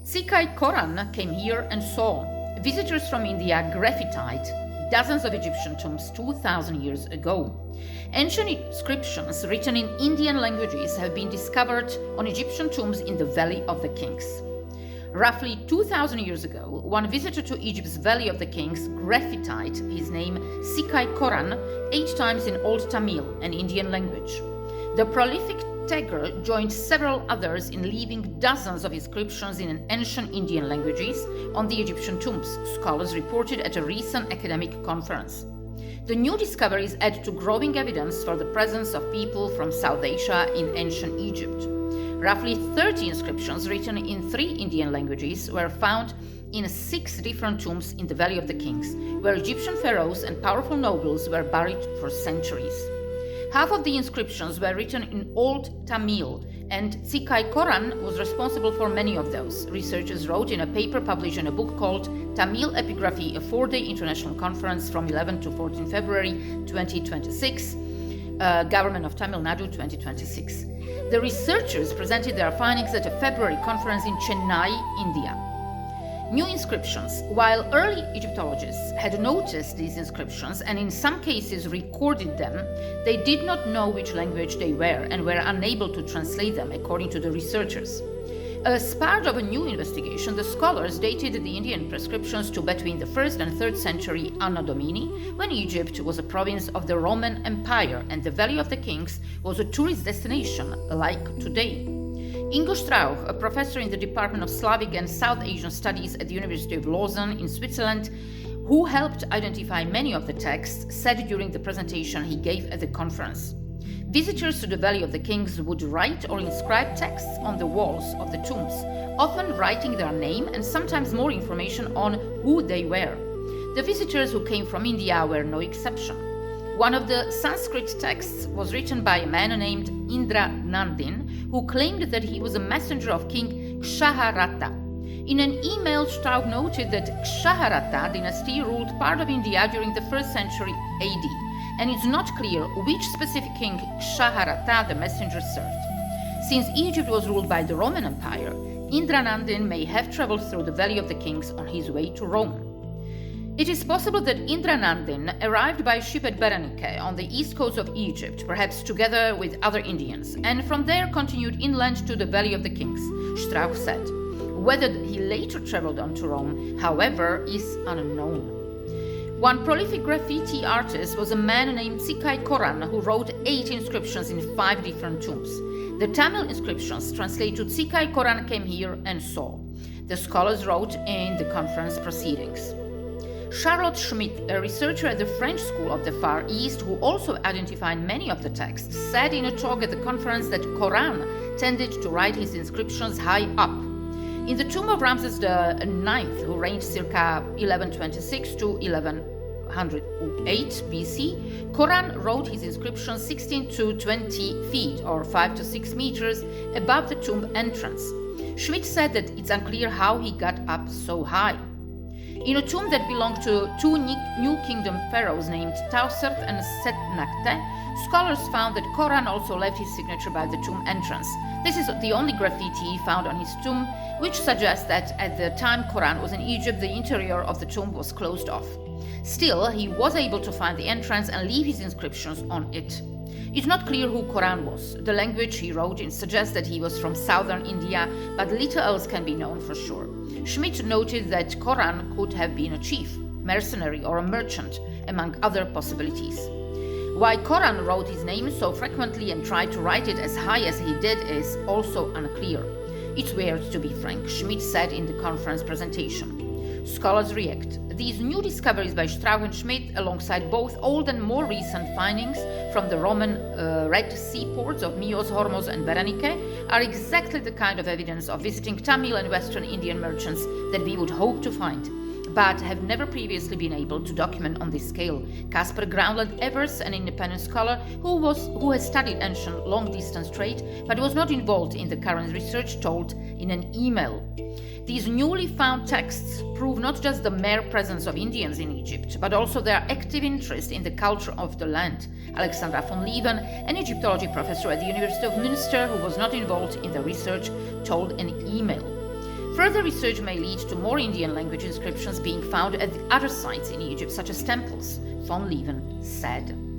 Sikai Koran came here and saw. Visitors from India graffitied dozens of Egyptian tombs 2,000 years ago. Ancient inscriptions written in Indian languages have been discovered on Egyptian tombs in the Valley of the Kings. Roughly 2,000 years ago, one visitor to Egypt's Valley of the Kings graffitied his name Sikai Koran 8 times in Old Tamil, an Indian language. The prolific Tagore joined several others in leaving dozens of inscriptions in ancient Indian languages on the Egyptian tombs, scholars reported at a recent academic conference. The new discoveries add to growing evidence for the presence of people from South Asia in ancient Egypt. Roughly 30 inscriptions written in 3 Indian languages were found in 6 different tombs in the Valley of the Kings, where Egyptian pharaohs and powerful nobles were buried for centuries. Half of the inscriptions were written in Old Tamil, and Sikai Koran was responsible for many of those. Researchers wrote in a paper published in a book called Tamil Epigraphy, a 4-day international conference from 11 to 14 February 2026, Government of Tamil Nadu 2026. The researchers presented their findings at a February conference in Chennai, India. New inscriptions. While early Egyptologists had noticed these inscriptions and in some cases recorded them, they did not know which language they were and were unable to translate them, according to the researchers. As part of a new investigation, the scholars dated the Indian prescriptions to between the 1st and 3rd century Anno Domini, when Egypt was a province of the Roman Empire and the Valley of the Kings was a tourist destination like today. Ingo Strauch, a professor in the Department of Slavic and South Asian Studies at the University of Lausanne in Switzerland, who helped identify many of the texts, said during the presentation he gave at the conference. Visitors to the Valley of the Kings would write or inscribe texts on the walls of the tombs, often writing their name and sometimes more information on who they were. The visitors who came from India were no exception. One of the Sanskrit texts was written by a man named Indra Nandin, who claimed that he was a messenger of King Kshaharata. In an email, Strauch noted that Kshaharata dynasty ruled part of India during the 1st century AD, and it's not clear which specific king Kshaharata the messenger served. Since Egypt was ruled by the Roman Empire, Indra Nandin may have traveled through the Valley of the Kings on his way to Rome. It is possible that Indra Nandin arrived by ship at Berenike on the east coast of Egypt, perhaps together with other Indians, and from there continued inland to the Valley of the Kings, Strauch said. Whether he later traveled on to Rome, however, is unknown. One prolific graffiti artist was a man named Sikai Koran, who wrote 8 inscriptions in 5 different tombs. The Tamil inscriptions translate to Sikai Koran came here and saw, the scholars wrote in the conference proceedings. Charlotte Schmidt, a researcher at the French School of the Far East who also identified many of the texts, said in a talk at the conference that Koran tended to write his inscriptions high up. In the tomb of Ramses IX, who reigned circa 1126 to 1108 BC, Koran wrote his inscriptions 16 to 20 feet or 5 to 6 meters above the tomb entrance. Schmidt said that it's unclear how he got up so high. In a tomb that belonged to 2 New Kingdom pharaohs named Tausert and Setnakte, scholars found that Koran also left his signature by the tomb entrance. This is the only graffiti found on his tomb, which suggests that at the time Koran was in Egypt, the interior of the tomb was closed off. Still, he was able to find the entrance and leave his inscriptions on it. It's not clear who Koran was. The language he wrote in suggests that he was from southern India, but little else can be known for sure. Schmidt noted that Koran could have been a chief, mercenary, or a merchant, among other possibilities. Why Koran wrote his name so frequently and tried to write it as high as he did is also unclear. It's weird, to be frank, Schmidt said in the conference presentation. Scholars react. These new discoveries by Strauch and Schmidt, alongside both old and more recent findings from the Roman Red Sea ports of Mios, Hormuz, and Berenike, are exactly the kind of evidence of visiting Tamil and Western Indian merchants that we would hope to find, but have never previously been able to document on this scale. Casper Groundland-Evers, an independent scholar who has studied ancient long-distance trade but was not involved in the current research, told in an email. These newly found texts prove not just the mere presence of Indians in Egypt, but also their active interest in the culture of the land. Alexandra von Lieven, an Egyptology professor at the University of Münster who was not involved in the research, told an email. Further research may lead to more Indian language inscriptions being found at other sites in Egypt, such as temples, von Lieven said.